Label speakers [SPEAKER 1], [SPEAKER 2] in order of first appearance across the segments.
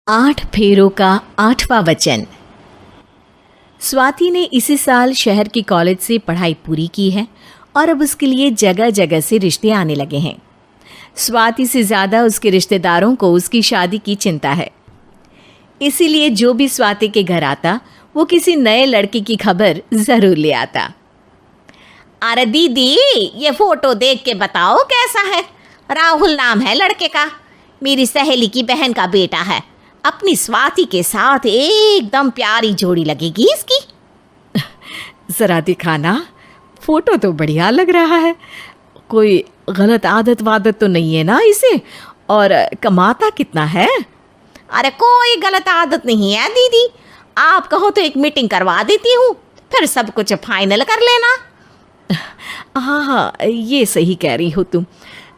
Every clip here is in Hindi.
[SPEAKER 1] 8 फेरों का 8वां वचन। स्वाति ने इसी साल शहर के कॉलेज से पढ़ाई पूरी की है और अब उसके लिए जगह जगह से रिश्ते आने लगे हैं। स्वाति से ज़्यादा उसके रिश्तेदारों को उसकी शादी की चिंता है, इसीलिए जो भी स्वाति के घर आता वो किसी नए लड़के की खबर ज़रूर ले आता।
[SPEAKER 2] अरे दीदी, ये फोटो देख के बताओ कैसा है। राहुल नाम है लड़के का, मेरी सहेली की बहन का बेटा है। अपनी स्वाति के साथ एकदम प्यारी जोड़ी लगेगी इसकी।
[SPEAKER 1] ज़रा दिखाना, फोटो तो बढ़िया लग रहा है। कोई गलत आदत वादत तो नहीं है ना इसे? और कमाता कितना है?
[SPEAKER 2] अरे कोई गलत आदत नहीं है दीदी, आप कहो तो एक मीटिंग करवा देती हूँ, फिर सब कुछ फाइनल कर लेना।
[SPEAKER 1] हाँ हाँ, ये सही कह रही हो तुम।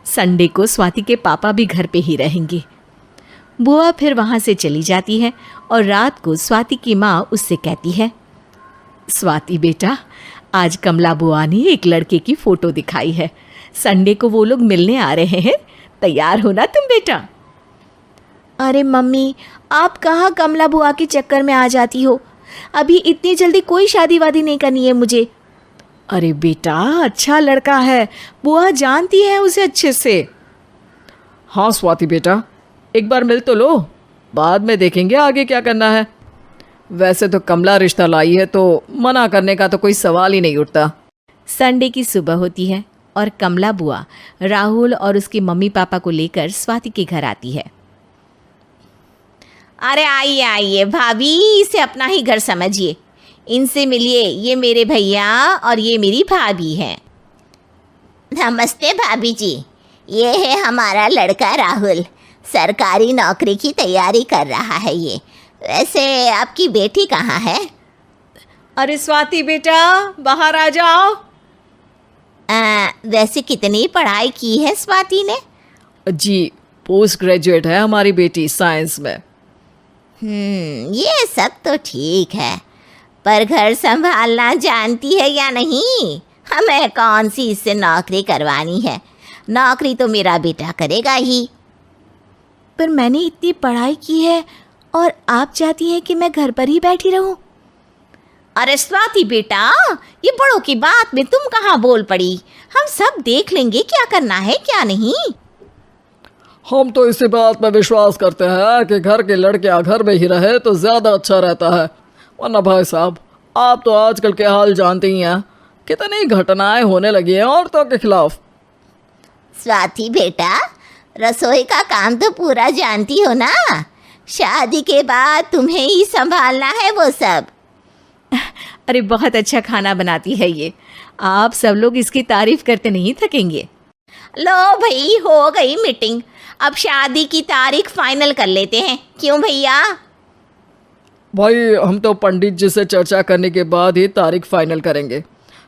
[SPEAKER 1] संडे को स्वाति के पापा भी घर पे ही रहेंगे। बुआ फिर वहाँ से चली जाती है और रात को स्वाति की माँ उससे कहती है, स्वाति बेटा, आज कमला बुआ ने एक लड़के की फ़ोटो दिखाई है। संडे को वो लोग मिलने आ रहे हैं, तैयार हो ना तुम बेटा?
[SPEAKER 3] अरे मम्मी, आप कहाँ कमला बुआ के चक्कर में आ जाती हो? अभी इतनी जल्दी कोई शादी वादी नहीं करनी है मुझे।
[SPEAKER 1] अरे बेटा, अच्छा लड़का है, बुआ जानती है उसे अच्छे से। हाँ स्वाति बेटा, एक बार मिल तो लो, बाद में देखेंगे आगे क्या करना है। वैसे तो कमला रिश्ता लाई है तो मना करने का तो कोई सवाल ही नहीं उठता। संडे की सुबह होती है और कमला बुआ राहुल और उसके मम्मी पापा को लेकर स्वाति के घर आती है।
[SPEAKER 2] अरे आइए आइए भाभी, इसे अपना ही घर समझिए। इनसे मिलिए, ये मेरे भैया और ये मेरी भाभी हैं। नमस्ते भाभी जी, ये है हमारा लड़का राहुल, सरकारी नौकरी की तैयारी कर रहा है ये। वैसे आपकी बेटी कहाँ है?
[SPEAKER 1] अरे स्वाति बेटा, बाहर आ जाओ।
[SPEAKER 2] वैसे कितनी पढ़ाई की है स्वाति ने?
[SPEAKER 1] जी, पोस्ट ग्रेजुएट है हमारी बेटी साइंस में।
[SPEAKER 2] ये सब तो ठीक है, पर घर संभालना जानती है या नहीं? हमें कौन सी इससे नौकरी करवानी है, नौकरी तो मेरा बेटा करेगा ही।
[SPEAKER 3] पर मैंने इतनी पढ़ाई की है और आप चाहती हैं कि मैं घर पर ही बैठी रहूं?
[SPEAKER 2] अरे स्वाति बेटा, ये बड़ों की बात में तुम कहाँ बोल पड़ी? हम सब देख लेंगे क्या करना है क्या नहीं।
[SPEAKER 4] हम तो इसी बात पर विश्वास करते हैं कि घर के लड़के घर में ही रहे तो ज़्यादा अच्छा रहता है। वरना भाई साहब, आप तो आजकल के हाल जानते ही हैं, कितनी घटनाएं होने लगी हैं औरतों के खिलाफ।
[SPEAKER 2] स्वाति बेटा, रसोई का काम तो पूरा जानती हो ना? शादी के बाद तुम्हें ही संभालना है वो सब।
[SPEAKER 1] अरे बहुत अच्छा खाना बनाती है ये, आप सब लोग इसकी तारीफ करते नहीं थकेंगे।
[SPEAKER 2] लो भाई, हो गई मीटिंग, अब शादी की तारीख फाइनल कर लेते हैं, क्यों भैया?
[SPEAKER 4] भाई, हम तो पंडित जी से चर्चा करने के बाद ही तारीख फाइनल करेंगे।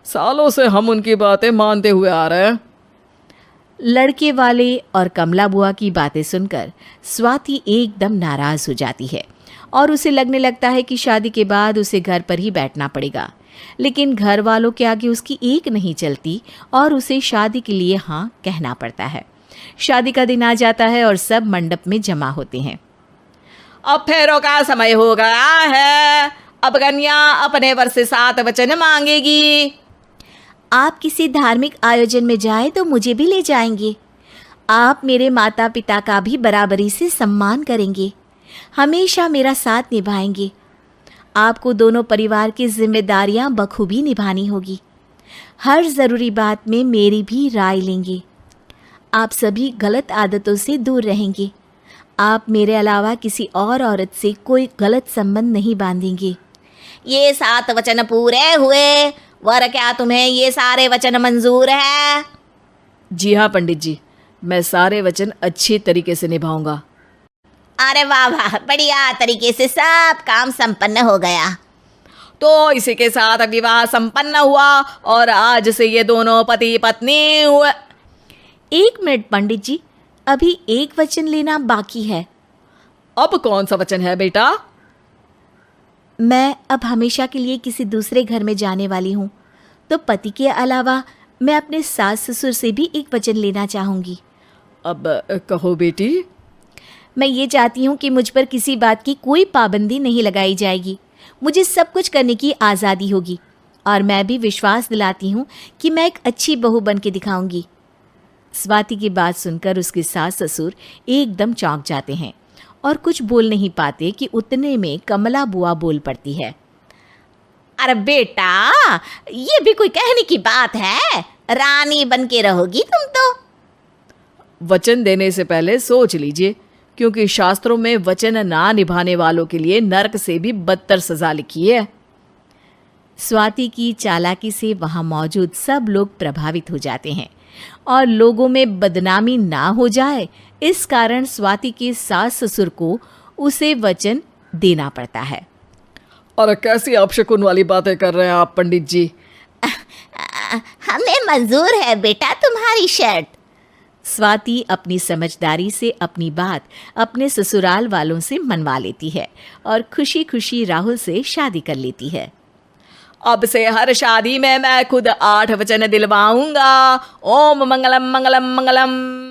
[SPEAKER 4] सालों से हम उनकी बातें मानते हुए आ रहे हैं।
[SPEAKER 1] लड़के वाले और कमला बुआ की बातें सुनकर स्वाति एकदम नाराज़ हो जाती है और उसे लगने लगता है कि शादी के बाद उसे घर पर ही बैठना पड़ेगा। लेकिन घर वालों के आगे उसकी एक नहीं चलती और उसे शादी के लिए हाँ कहना पड़ता है। शादी का दिन आ जाता है और सब मंडप में जमा होते हैं।
[SPEAKER 2] अब फेरों का समय हो गया है, अब कन्या अपने वर से 7 वचन मांगेगी।
[SPEAKER 3] आप किसी धार्मिक आयोजन में जाएं तो मुझे भी ले जाएंगे। आप मेरे माता पिता का भी बराबरी से सम्मान करेंगे, हमेशा मेरा साथ निभाएंगे। आपको दोनों परिवार की जिम्मेदारियां बखूबी निभानी होगी। हर ज़रूरी बात में मेरी भी राय लेंगे। आप सभी गलत आदतों से दूर रहेंगे। आप मेरे अलावा किसी और औरत से कोई गलत संबंध नहीं बांधेंगे।
[SPEAKER 2] ये 7 वचन पूरे हुए, वर क्या तुम्हें ये सारे वचन मंजूर है?
[SPEAKER 1] जी हाँ पंडित जी, मैं सारे वचन अच्छे तरीके से निभाऊंगा।
[SPEAKER 2] अरे वाह वाह, बढ़िया तरीके से सब काम संपन्न हो गया।
[SPEAKER 1] तो इसी के साथ विवाह संपन्न हुआ और आज से ये दोनों पति पत्नी हुए।
[SPEAKER 3] 1 मिनट पंडित जी, अभी एक वचन लेना बाकी है।
[SPEAKER 1] अब कौन सा वचन है बेटा?
[SPEAKER 3] मैं अब हमेशा के लिए किसी दूसरे घर में जाने वाली हूँ, तो पति के अलावा मैं अपने सास ससुर से भी एक वचन लेना चाहूँगी।
[SPEAKER 1] अब कहो बेटी।
[SPEAKER 3] मैं ये चाहती हूँ कि मुझ पर किसी बात की कोई पाबंदी नहीं लगाई जाएगी। मुझे सब कुछ करने की आज़ादी होगी और मैं भी विश्वास दिलाती हूँ कि मैं एक अच्छी बहू बन के दिखाऊंगी। स्वाति की बात सुनकर उसके सास ससुर एकदम चौंक जाते हैं और कुछ बोल नहीं पाते कि उतने में कमला बुआ बोल पड़ती है।
[SPEAKER 2] अरे बेटा, ये भी कोई कहने की बात है? रानी बन के रहोगी तुम तो।
[SPEAKER 1] वचन देने से पहले सोच लीजिए, क्योंकि शास्त्रों में वचन ना निभाने वालों के लिए नरक से भी बदतर सजा लिखी है।
[SPEAKER 3] स्वाति की चालाकी से वहाँ मौजूद सब लोग प्रभावित हो जाते हैं और लोगों में बदनामी ना हो जाए, इस कारण स्वाति के सास ससुर को उसे वचन देना पड़ता है।
[SPEAKER 4] और कैसी अपशकुन वाली बातें कर रहे हैं आप पंडित जी?
[SPEAKER 2] हमें मंजूर है बेटा तुम्हारी शर्त।
[SPEAKER 3] स्वाति अपनी समझदारी से अपनी बात अपने ससुराल वालों से मनवा लेती है और खुशी खुशी राहुल से शादी कर लेती है।
[SPEAKER 1] अब से हर शादी में मैं खुद 8 वचन दिलवाऊंगा। ओम मंगलम मंगलम मंगलम।